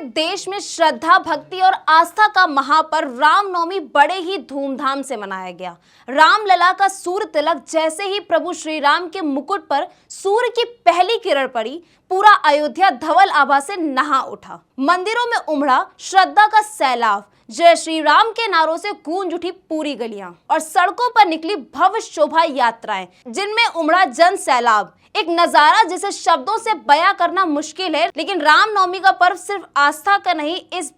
देश में श्रद्धा, भक्ति और आस्था का महापर्व रामनवमी बड़े ही धूमधाम से मनाया गया। रामलला का सूर्य तिलक जैसे ही प्रभु श्री राम के मुकुट पर सूर्य की पहली किरण पड़ी, पूरा अयोध्या धवल आभा से नहा उठा। मंदिरों में उमड़ा श्रद्धा का सैलाब, जय श्री राम के नारों से गूंज उठी पूरी गलियां और सड़कों पर निकली भव्य शोभा यात्राएं, जिनमें उमड़ा जन सैलाब। एक नजारा जिसे शब्दों से बयां करना मुश्किल है, लेकिन रामनवमी का पर्व सिर्फ आस्था का नहीं, इस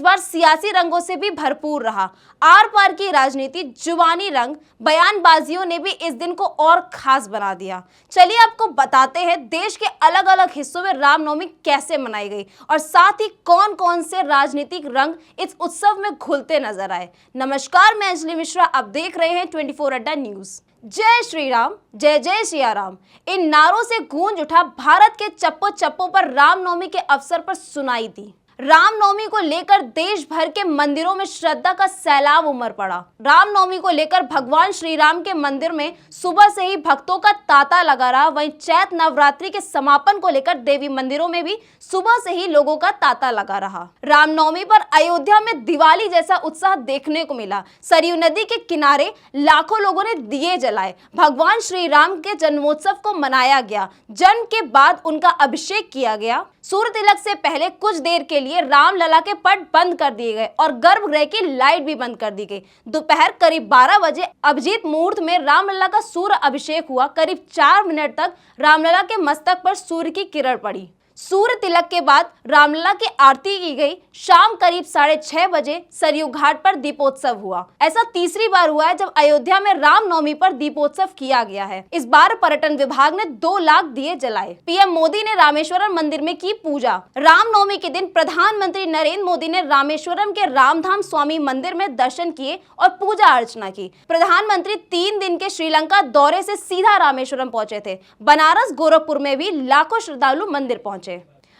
बार सियासी रंगों से भी भरपूर रहा। आर पार की राजनीति, जुबानी रंग, बयानबाजियों ने भी इस दिन को और खास बना दिया। चलिए आपको बताते हैं देश के अलग अलग हिस्सों में रामनवमी कैसे मनाई गई और साथ ही कौन कौन से राजनीतिक रंग इस उत्सव में घुलते नजर आए। नमस्कार, मैं अंजलि मिश्रा, आप देख रहे हैं 24 अड्डा न्यूज। जय श्री राम, जय जय सिया राम, इन नारों से गूंज उठा भारत के चप्पो चप्पो पर रामनवमी के अवसर पर सुनाई दी। रामनवमी को लेकर देश भर के मंदिरों में श्रद्धा का सैलाब उमड़ पड़ा। रामनवमी को लेकर भगवान श्री राम के मंदिर में सुबह से ही भक्तों का तांता लगा रहा। वहीं चैत नवरात्रि के समापन को लेकर देवी मंदिरों में भी सुबह से ही लोगों का तांता लगा रहा। रामनवमी पर अयोध्या में दिवाली जैसा उत्साह देखने को मिला। सरयू नदी के किनारे लाखों लोगों ने दिए जलाए। भगवान श्री राम के जन्मोत्सव को मनाया गया। जन्म के बाद उनका अभिषेक किया गया। सूर्य तिलक से पहले कुछ देर के लिए रामलला के पट बंद कर दिए गए और गर्भगृह की लाइट भी बंद कर दी गई। दोपहर करीब 12 बजे अभिजीत मुहूर्त में रामलला का सूर्य अभिषेक हुआ। करीब 4 मिनट तक रामलला के मस्तक पर सूर्य की किरण पड़ी। सूर्य तिलक के बाद रामलला की आरती की गई। शाम करीब 6:30 बजे सरयू घाट पर दीपोत्सव हुआ। ऐसा तीसरी बार हुआ है जब अयोध्या में रामनवमी पर दीपोत्सव किया गया है। इस बार पर्यटन विभाग ने 2 लाख दिए जलाए। पीएम मोदी ने रामेश्वरम मंदिर में की पूजा। रामनवमी के दिन प्रधानमंत्री नरेंद्र मोदी ने रामेश्वरम के रामधाम स्वामी मंदिर में दर्शन किए और पूजा अर्चना की। प्रधानमंत्री 3 दिन के श्रीलंका दौरे से सीधा रामेश्वरम पहुंचे थे। बनारस, गोरखपुर में भी लाखों श्रद्धालु मंदिर पहुंचे।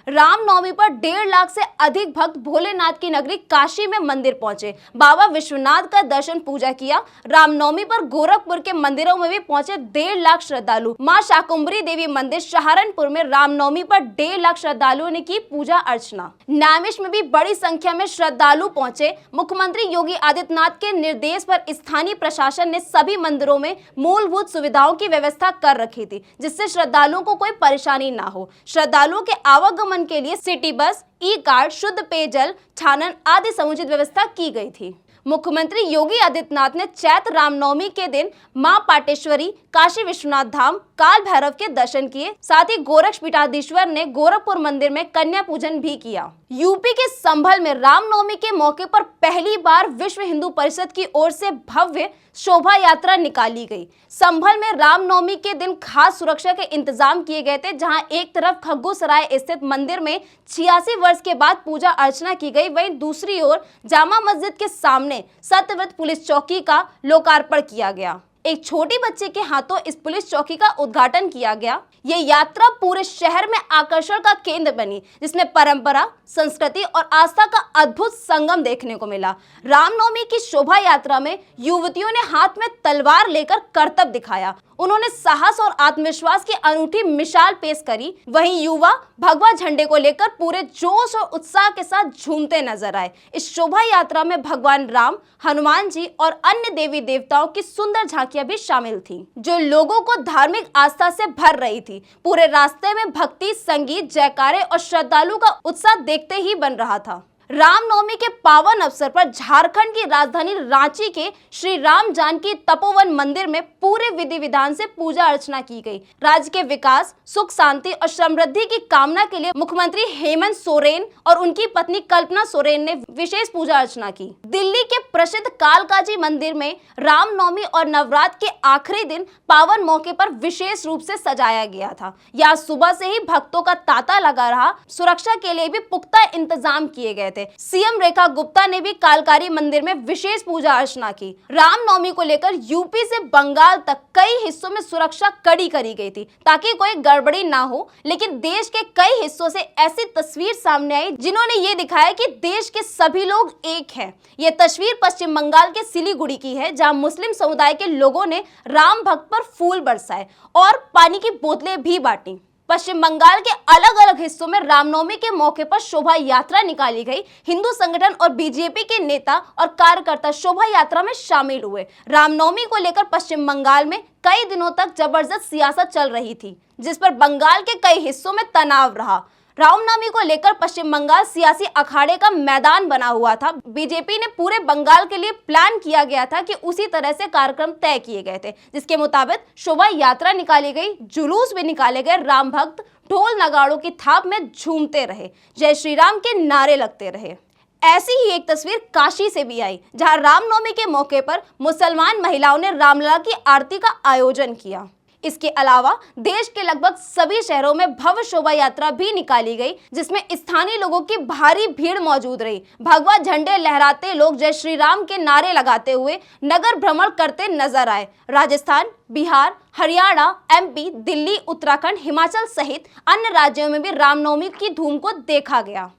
रामनवमी पर 1.5 लाख से अधिक भक्त भोलेनाथ की नगरी काशी में मंदिर पहुंचे। बाबा विश्वनाथ का दर्शन पूजा किया। रामनवमी पर गोरखपुर के मंदिरों में भी पहुंचे 1.5 लाख श्रद्धालु। मां शाकुंभरी देवी मंदिर सहारनपुर में रामनवमी पर 1.5 लाख श्रद्धालुओं ने की पूजा अर्चना। नामिश में भी बड़ी संख्या में श्रद्धालु पहुंचे। मुख्यमंत्री योगी आदित्यनाथ के निर्देश पर स्थानीय प्रशासन ने सभी मंदिरों में मूलभूत सुविधाओं की व्यवस्था कर रखी थी, जिससे श्रद्धालुओं को कोई परेशानी ना हो। श्रद्धालुओं के आवागमन के लिए सिटी बस, ई कार्ड, शुद्ध पेयजल, छानन आदि समुचित व्यवस्था की गई थी। मुख्यमंत्री योगी आदित्यनाथ ने चैत्र रामनवमी के दिन मां पाटेश्वरी, काशी विश्वनाथ धाम, काल भैरव के दर्शन किए। साथ ही गोरक्षपीठाधीश्वर ने गोरखपुर मंदिर में कन्या पूजन भी किया। यूपी के संभल में रामनवमी के मौके पर पहली बार विश्व हिंदू परिषद की ओर से भव्य शोभा यात्रा निकाली गई। संभल में रामनवमी के दिन खास सुरक्षा के इंतजाम किए गए थे, जहां एक तरफ खग्गूसराय स्थित मंदिर में 86 वर्ष के बाद पूजा अर्चना की गई, वहीं दूसरी ओर जामा मस्जिद के सामने सत्यव्रत पुलिस चौकी का लोकार्पण किया गया। एक छोटी बच्चे के हाथों इस पुलिस चौकी का उद्घाटन किया गया। ये यात्रा पूरे शहर में आकर्षण का केंद्र बनी, जिसमें परंपरा, संस्कृति और आस्था का अद्भुत संगम देखने को मिला। रामनवमी की शोभा यात्रा में युवतियों ने हाथ में तलवार लेकर करतब दिखाया। उन्होंने साहस और आत्मविश्वास की अनूठी मिसाल पेश करी। वहीं युवा भगवा झंडे को लेकर पूरे जोश और उत्साह के साथ झूमते नजर आए। इस शोभा यात्रा में भगवान राम, हनुमान जी और अन्य देवी देवताओं की सुंदर झांकियां भी शामिल थीं, जो लोगों को धार्मिक आस्था से भर रही थी। पूरे रास्ते में भक्ति, संगीत, जयकारे और श्रद्धालु का उत्साह देखते ही बन रहा था। रामनवमी के पावन अवसर पर झारखंड की राजधानी रांची के श्री राम जानकी तपोवन मंदिर में पूरे विधि विधान से पूजा अर्चना की गई। राज्य के विकास, सुख, शांति और समृद्धि की कामना के लिए मुख्यमंत्री हेमंत सोरेन और उनकी पत्नी कल्पना सोरेन ने विशेष पूजा अर्चना की। दिल्ली के प्रसिद्ध कालकाजी मंदिर में रामनवमी और नवरात्र के आखिरी दिन पावन मौके पर विशेष रूप से सजाया गया था। यहाँ सुबह से ही भक्तों का तांता लगा रहा। सुरक्षा के लिए भी पुख्ता इंतजाम किए गए थे। सीएम रेखा गुप्ता ने भी कालकारी मंदिर में विशेष पूजा अर्चना की। रामनवमी को लेकर यूपी से बंगाल तक कई हिस्सों में सुरक्षा कड़ी करी गई थी, ताकि कोई गड़बड़ी ना हो। लेकिन देश के कई हिस्सों से ऐसी तस्वीर सामने आई जिन्होंने ये दिखाया कि देश के सभी लोग एक हैं। ये तस्वीर पश्चिम बंगाल के सिलीगुड़ी की है, जहां मुस्लिम समुदाय के लोगों ने राम भक्त पर फूल बरसाए और पानी की बोतलें भी बांटी। पश्चिम बंगाल के अलग अलग हिस्सों में रामनवमी के मौके पर शोभा यात्रा निकाली गई। हिंदू संगठन और बीजेपी के नेता और कार्यकर्ता शोभा यात्रा में शामिल हुए। रामनवमी को लेकर पश्चिम बंगाल में कई दिनों तक जबरदस्त सियासत चल रही थी, जिस पर बंगाल के कई हिस्सों में तनाव रहा। रामनवमी को लेकर पश्चिम बंगाल सियासी अखाड़े का मैदान बना हुआ था। बीजेपी ने पूरे बंगाल के लिए प्लान किया गया था कि उसी तरह से कार्यक्रम तय किए गए थे, जिसके मुताबिक शोभा यात्रा निकाली गई, जुलूस भी निकाले गए। राम भक्त ढोल नगाड़ों की थाप में झूमते रहे, जय श्री राम के नारे लगते रहे। ऐसी ही एक तस्वीर काशी से भी आई, जहां रामनवमी के मौके पर मुसलमान महिलाओं ने रामलला की आरती का आयोजन किया। इसके अलावा देश के लगभग सभी शहरों में भव्य शोभा यात्रा भी निकाली गई, जिसमें स्थानीय लोगों की भारी भीड़ मौजूद रही। भगवा झंडे लहराते लोग जय श्री राम के नारे लगाते हुए नगर भ्रमण करते नजर आए। राजस्थान, बिहार, हरियाणा, एमपी, दिल्ली, उत्तराखंड, हिमाचल सहित अन्य राज्यों में भी रामनवमी की धूम को देखा गया।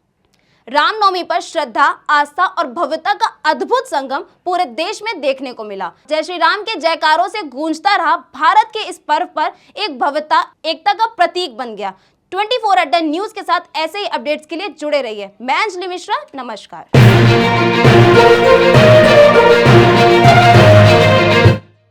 रामनवमी पर श्रद्धा, आस्था और भव्यता का अद्भुत संगम पूरे देश में देखने को मिला। जय श्री राम के जयकारों से गूंजता रहा भारत के इस पर्व पर एक भव्यता, एकता का प्रतीक बन गया। 24 न्यूज के साथ ऐसे ही अपडेट्स के लिए जुड़े रहिए। मैं अंजलि मिश्रा, नमस्कार।